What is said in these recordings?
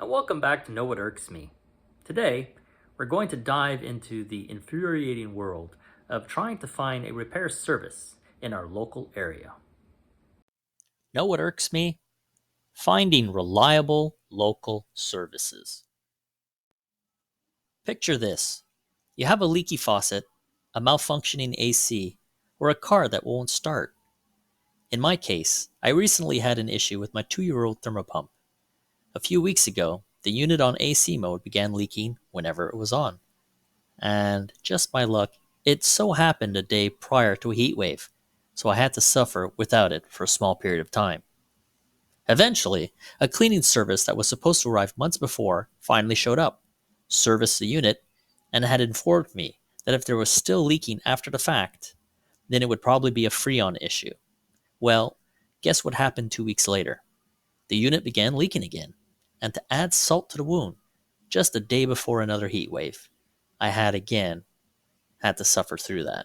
and welcome back to Know What Irks Me. Today, we're going to dive into the infuriating world of trying to find a repair service in our local area. Know what irks me? Finding reliable local services. Picture this. You have a leaky faucet, a malfunctioning AC, or a car that won't start. In my case, I recently had an issue with my 2-year-old thermopump. A few weeks ago, the unit on AC mode began leaking whenever it was on. And just by luck, it so happened a day prior to a heat wave, so I had to suffer without it for a small period of time. Eventually, a cleaning service that was supposed to arrive months before finally showed up, serviced the unit, and had informed me that if there was still leaking after the fact, then it would probably be a Freon issue. Well, guess what happened 2 weeks later? The unit began leaking again, and to add salt to the wound, just a day before another heat wave, I had to suffer through that.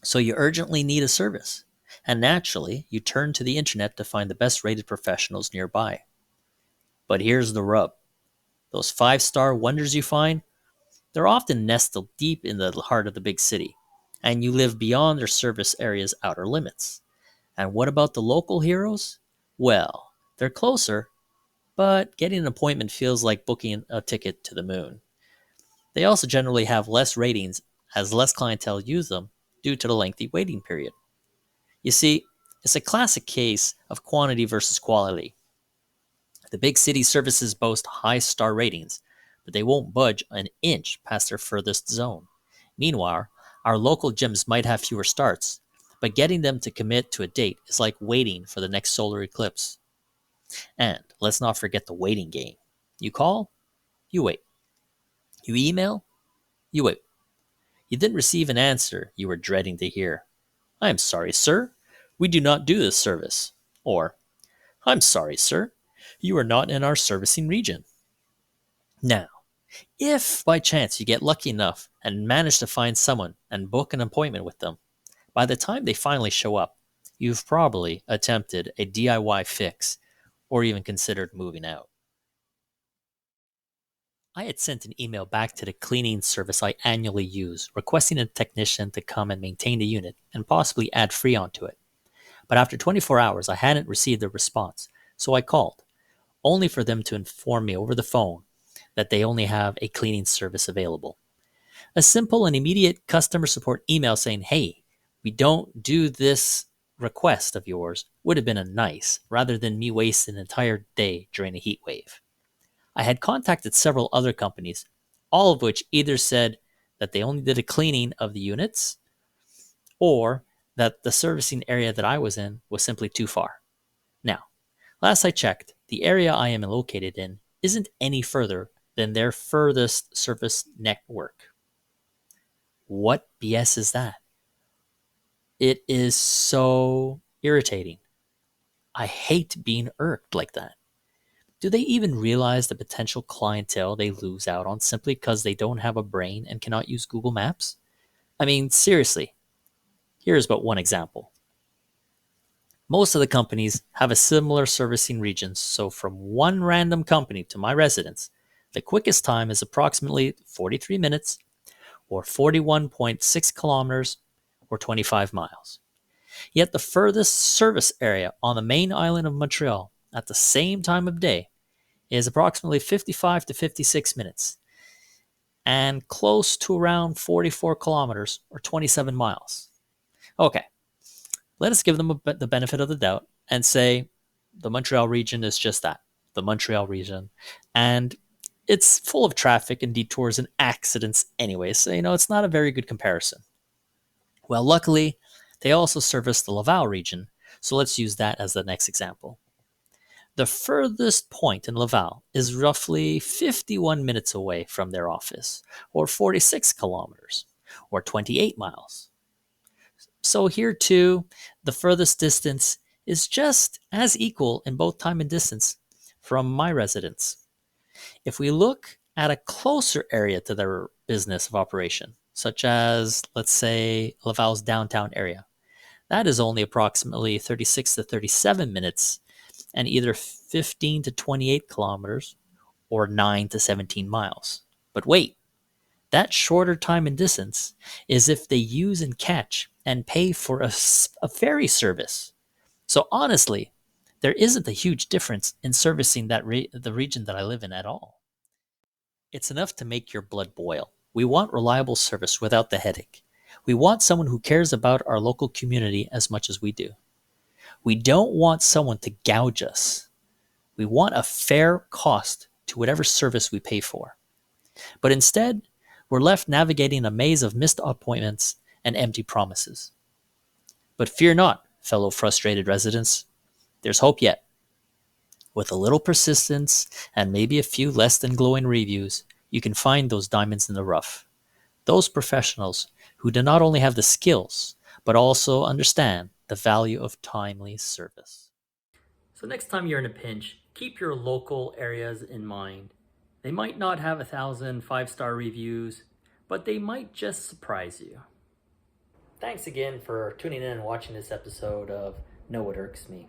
So you urgently need a service, and naturally, you turn to the internet to find the best rated professionals nearby. But here's the rub. Those 5-star wonders you find, they're often nestled deep in the heart of the big city, and you live beyond their service area's outer limits. And what about the local heroes? Well, they're closer, but getting an appointment feels like booking a ticket to the moon. They also generally have less ratings as less clientele use them due to the lengthy waiting period. You see, it's a classic case of quantity versus quality. The big city services boast high star ratings, but they won't budge an inch past their furthest zone. Meanwhile, our local gyms might have fewer starts, but getting them to commit to a date is like waiting for the next solar eclipse. And let's not forget the waiting game. You call, you wait. You email, you wait. You didn't receive an answer you were dreading to hear. I'm sorry, sir. We do not do this service. Or, I'm sorry, sir. You are not in our servicing region. Now, if by chance you get lucky enough and manage to find someone and book an appointment with them, by the time they finally show up, you've probably attempted a DIY fix or even considered moving out. I had sent an email back to the cleaning service I annually use, requesting a technician to come and maintain the unit and possibly add Freon to it. But after 24 hours, I hadn't received a response, so I called, only for them to inform me over the phone that they only have a cleaning service available. A simple and immediate customer support email saying, hey, we don't do this request of yours would have been a nice, rather than me wasting an entire day during a heat wave. I had contacted several other companies, all of which either said that they only did a cleaning of the units or that the servicing area that I was in was simply too far. Now, last I checked, the area I am located in isn't any further than their furthest service network. What BS is that? It is so irritating. I hate being irked like that. Do they even realize the potential clientele they lose out on simply because they don't have a brain and cannot use Google Maps? I mean, seriously, here's but one example. Most of the companies have a similar servicing regions, so from one random company to my residence, the quickest time is approximately 43 minutes or 41.6 kilometers or 25 miles. Yet the furthest service area on the main island of Montreal at the same time of day is approximately 55 to 56 minutes and close to around 44 kilometers or 27 miles. Okay, let us give them the benefit of the doubt and say the Montreal region is just that, the Montreal region. And it's full of traffic and detours and accidents anyway, so it's not a very good comparison. Well, luckily, they also service the Laval region, so let's use that as the next example. The furthest point in Laval is roughly 51 minutes away from their office, or 46 kilometers, or 28 miles. So here too, the furthest distance is just as equal in both time and distance from my residence. If we look at a closer area to their business of operation, such as, let's say, Laval's downtown area, that is only approximately 36 to 37 minutes and either 15 to 28 kilometers or 9 to 17 miles. But wait, that shorter time and distance is if they use and catch and pay for a ferry service. So honestly, there isn't a huge difference in servicing the region that I live in at all. It's enough to make your blood boil. We want reliable service without the headache. We want someone who cares about our local community as much as we do. We don't want someone to gouge us. We want a fair cost to whatever service we pay for. But instead, we're left navigating a maze of missed appointments and empty promises. But fear not, fellow frustrated residents. There's hope yet. With a little persistence and maybe a few less than glowing reviews, you can find those diamonds in the rough. Those professionals who do not only have the skills, but also understand the value of timely service. So next time you're in a pinch, keep your local areas in mind. They might not have 1,000 5-star reviews, but they might just surprise you. Thanks again for tuning in and watching this episode of Know What Irks Me.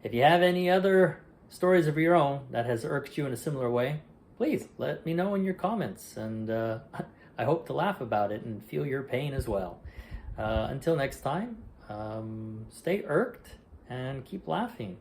If you have any other stories of your own that has irked you in a similar way, please let me know in your comments, and I hope to laugh about it and feel your pain as well. Until next time, stay irked and keep laughing.